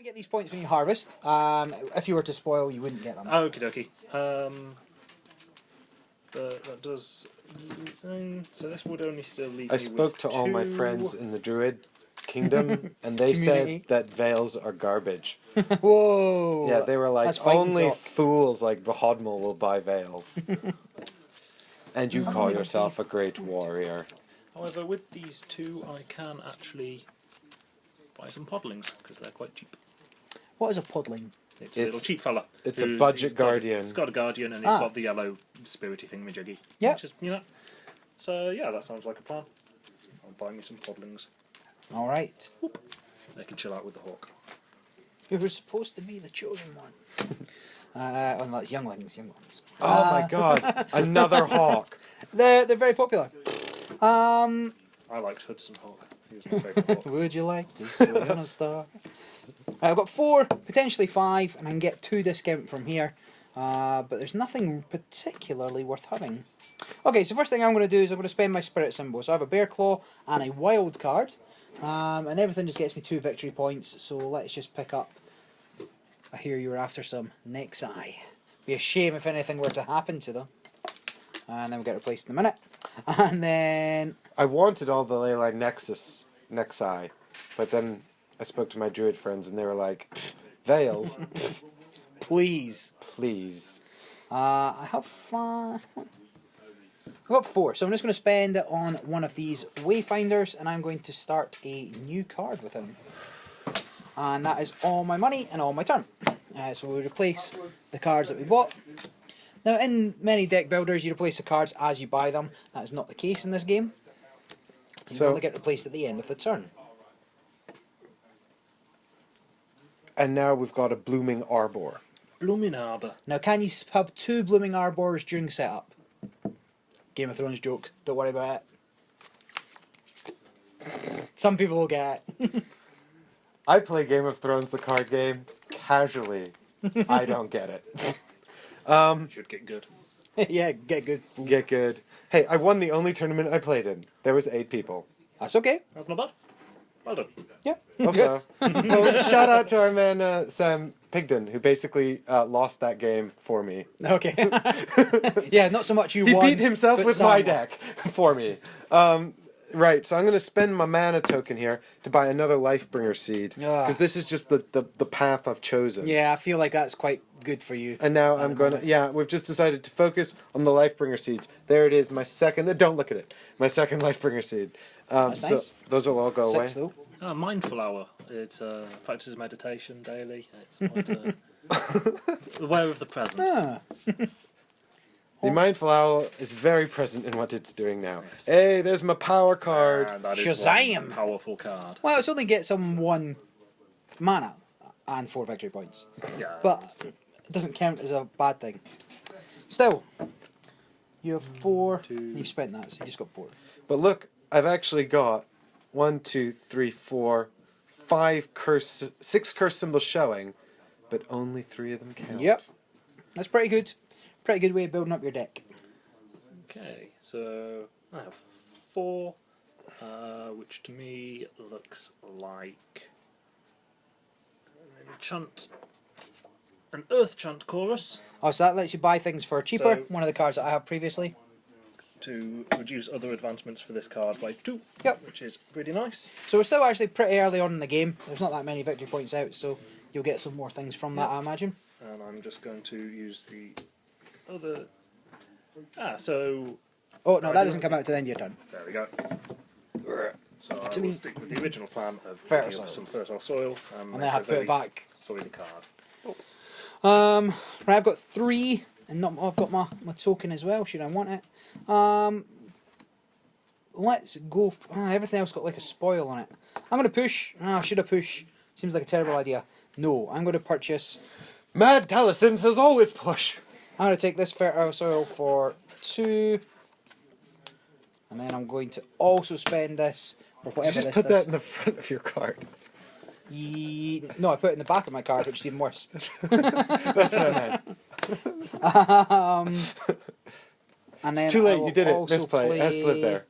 You get these points when you harvest. If you were to spoil, you wouldn't get them. Okie dokie. That does. So this would only still leave. I spoke to all my friends in the druid kingdom, and they Community. said that vales are garbage. Whoa! Yeah, they were like, That's fighting only talk. fools like Bahodmal will buy vales. And you call yourself a great warrior. However, with these two, I can actually buy some podlings because they're quite cheap. What is a podling? It's a little cheap fella. It's a budget guardian. He's got a guardian and he's got the yellow spirity thingamajiggy. Yeah. Which is, you know. So yeah, that sounds like a plan. I'll buy me some podlings. All right. Whoop. They can chill out with the hawk. You were supposed to be the chosen one. Oh, no, that's younglings. Oh my god, another hawk. They're very popular. I liked Hudson Hawk. He was my favourite hawk. Would you like to swim on a star? I've got 4, potentially 5, and I can get 2 discount from here. But there's nothing particularly worth having. Okay, so first thing I'm going to do is I'm going to spend my spirit symbol. So I have a bear claw and a wild card. And everything just gets me 2 victory points. So let's just pick up. I hear you were after some Nexi. Be a shame if anything were to happen to them. And then we'll get replaced in a minute. And then... I wanted all the Leyline Nexi, but then I spoke to my druid friends and they were like, Vales? Please. Please. I have 5... I've got 4, so I'm just going to spend it on one of these Wayfinders, and I'm going to start a new card with him. And that is all my money and all my turn. So we'll replace the cards that we bought. Now, in many deck builders, you replace the cards as you buy them. That is not the case in this game. You only get replaced at the end of the turn. And now we've got a blooming arbor. Blooming Harbour. Now, can you have 2 blooming arbors during setup? Game of Thrones joke. Don't worry about it. Some people will get it. I play Game of Thrones, the card game, casually. I don't get it. Should get good. Yeah, get good. Get good. Hey, I won the only tournament I played in. There was 8 people. That's okay. That's not bad. Well done. Yeah. Also, well, shout out to our man Sam Pigden, who basically lost that game for me. Okay. Yeah, not so much you He won. beat himself but with Sam my lost. deck for me. Right, so I'm going to spend my mana token here to buy another Lifebringer seed. Because this is just the path I've chosen. Yeah, I feel like that's quite good for you. And now I'm going to... Yeah, we've just decided to focus on the Lifebringer seeds. There it is, my second... Don't look at it. My second Lifebringer seed. That's so nice. those will all go 6 away. though. Mindful hour. It practices meditation daily. It's quite aware of the present. Ah. The Mindful Owl is very present in what it's doing now. Yes. Hey, there's my power card. And that is Shazam! one powerful card. Well, it's only get some 1 mana and 4 victory points. Yeah. But it doesn't count as a bad thing. Still, you have 4. 2. You've spent that, so you just got 4. But look, I've actually got 1, 2, 3, 4, 5 curse, 6 curse symbols showing, but only 3 of them count. Yep. That's pretty good. Pretty good way of building up your deck. Okay, so I have 4, which to me looks like an Earth Chant Chorus Oh, so that lets you buy things for cheaper. So- One of the cards that I have previously. to reduce other advancements for this card by 2, Yep. which is pretty nice. So we're still actually pretty early on in the game. There's not that many victory points out, so you'll get some more things from that, I imagine. And I'm just going to use the other... so... Oh, no, that doesn't come out to the end of your turn. There we go. So I To will me- stick with the original plan of Fertile picking up soil. some fertile soil And then I have to put it back. Soily card. Right, I've got 3, and I've got my token as well, should I want it. Let's go... everything else got like a spoil on it. I'm going to push. Should I push? Seems like a terrible idea. No, I'm going to purchase... Mad Taliesin says always push. I'm going to take this fertile soil for 2. And then I'm going to also spend this for whatever Just this put is. that in the front of your card. No, I put it in the back of my card, which is even worse. That's what I meant. And then It's too late, I will you did it. also Misplay. It has to live there.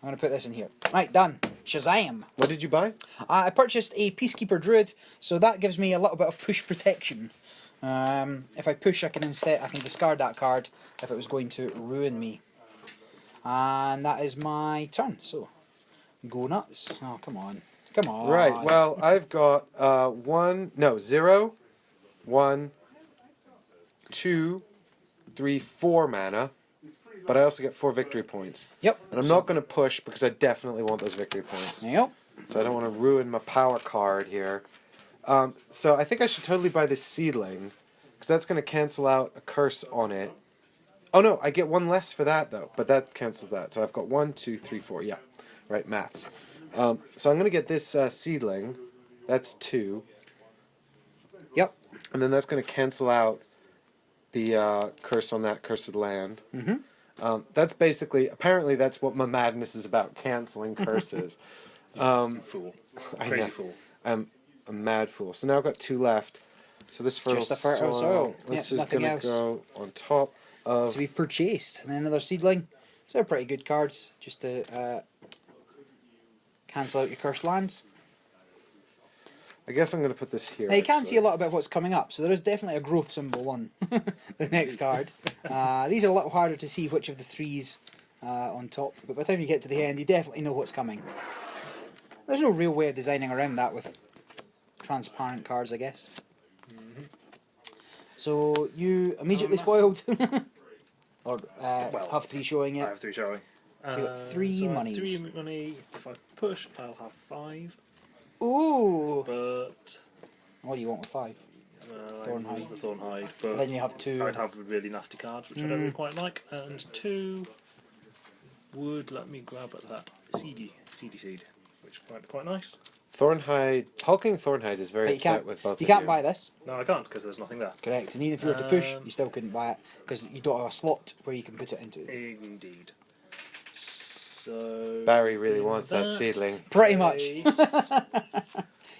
I'm going to put this in here. Right, done. Shazam! What did you buy? I purchased a Peacekeeper Druid, so that gives me a little bit of push protection. If I push, I can discard that card if it was going to ruin me. And that is my turn. So, go nuts! Oh, come on, come on! Right. Well, I've got 0, 1, 2, 3, 4 mana, but I also get 4 victory points. Yep. And I'm not going to push because I definitely want those victory points. Yep. So I don't want to ruin my power card here. So I think I should totally buy this seedling, because that's going to cancel out a curse on it. Oh no, I get 1 less for that though, but that cancels that. So I've got 1, 2, 3, 4. Yeah, right, maths. So I'm going to get this seedling. That's 2. Yep. And then that's going to cancel out the curse on that cursed land. Mm-hmm. That's basically, apparently that's what my madness is about, canceling curses. Fool. Crazy fool. I'm a mad fool. So now I've got 2 left. So this fertile Just the fertile soil. This Yeah, is going to nothing go on top of... To be purchased. And then another seedling. So they're pretty good cards, just to cancel out your cursed lands. I guess I'm going to put this here. Now you can actually. see a lot about what's coming up, so there is definitely a growth symbol on the next card. These are a little harder to see which of the 3s on top, but by the time you get to the end, you definitely know what's coming. There's no real way of designing around that with transparent cards, I guess. Mm-hmm. So you immediately spoiled, or have 3 showing I it. have 3 showing. So you got 3 so I have monies. 3 money. If I push, I'll have 5. Ooh! But What do you want with 5? Thornhide. I use the Thornhide, Then but you have 2. I'd have really nasty cards, which I don't really quite like. And 2 would let me grab at that seedy seed, which might be quite nice. Thornhide, Hulking Thornhide is very But you upset can't, with both you of can't you. buy this. No, I can't because there's nothing there. Correct, and even if you were to push, Um, you still couldn't buy it because you don't have a slot where you can put it into. Indeed. So Barry really in wants that seedling. Pretty much. case,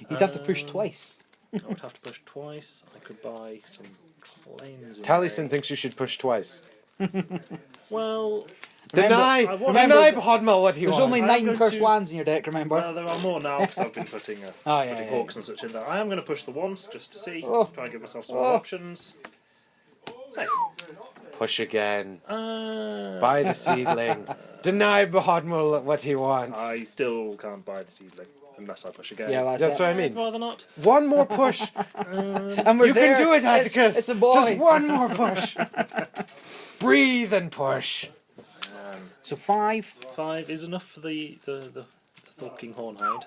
You'd have to push twice. I would have to push twice. I could buy some cleansing. Taliesin thinks you should push twice. Well, Deny! I want- Deny Hodmal what he There's wants! only I'm 9 going cursed to- lands in your deck, remember? well, there are more now because I've been putting, Oh, yeah, putting yeah, hawks and such in there. I am going to push the once just to see, Oh. try and give myself some Oh. more options. Safe. Push again. Uh, Buy the seedling. Deny Hodmal what he wants. I still can't buy the seedling unless I push again. Yeah, That's it. what I I'd mean. rather not. One more push. And we're You there. can do it, It's- Atticus. It's a boy. Just one more push. Breathe and push. So 5. 5 is enough for the Thorking Hornhide.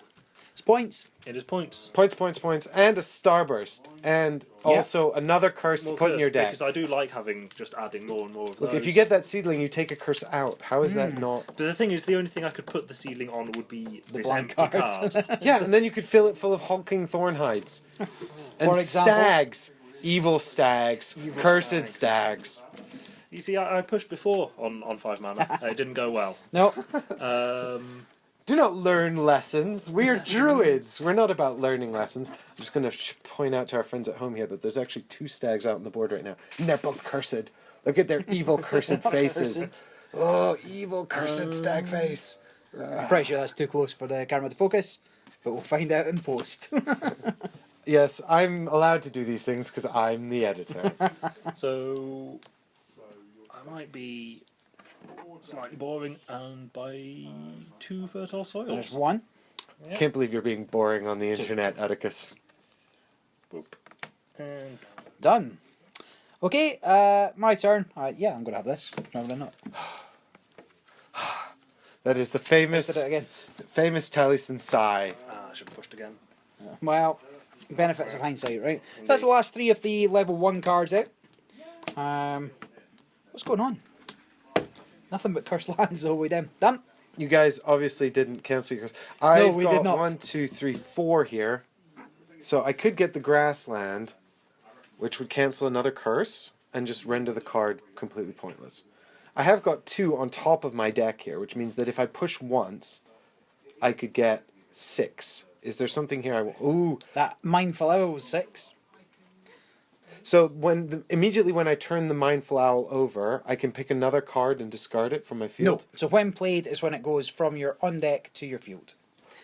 It's points. It is points. Points, points, points, and a starburst, and also another curse to More put in curse, your deck. because I do like having just adding more and more of Look, those. if you get that seedling, you take a curse out. How is Hmm. that not? But the thing is, the only thing I could put the seedling on would be this blank empty card. card. Yeah, and then you could fill it full of hulking thornhides. And For example? stags. Evil stags. Cursed stags. You see, I pushed before on 5 mana. It didn't go well. No. Do not learn lessons. We are druids. We're not about learning lessons. I'm just going to point out to our friends at home here that there's actually 2 stags out on the board right now. And they're both cursed. Look at their evil cursed faces. Cursed. Oh, evil cursed stag face. I'm pretty sure that's too close for the camera to focus, but we'll find out in post. Yes, I'm allowed to do these things because I'm the editor. So I might be slightly boring and buy 2 fertile soils. There's 1. Yeah. Can't believe you're being boring on the internet, Atticus. Boop. And Done. Okay, my turn. Yeah, I'm going to have this. Rather than not. That is the Let's famous, do it again. Taliesin sigh. I should have pushed again. Well, benefits of hindsight, right? So that's the last 3 of the level 1 cards out. What's going on? Nothing but cursed lands all the way down. Done. You guys obviously didn't cancel your curse. I've we got did not. 1, 2, 3, 4 here. So I could get the grassland, which would cancel another curse and just render the card completely pointless. I have got 2 on top of my deck here, which means that if I push once, I could get 6. Is there something here I want? Ooh. That Mindful Owl was 6. So immediately when I turn the Mindful Owl over, I can pick another card and discard it from my field? No. So when played is when it goes from your on deck to your field.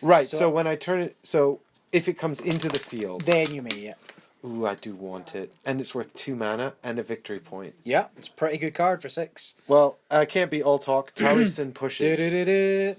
Right. So when I turn it, so if it comes into the field, then you may. Yeah. ooh, I do want it, and it's worth 2 mana and a victory point. Yeah, it's a pretty good card for 6. Well, I can't be all talk. Taliesin pushes. Du-du-du-du.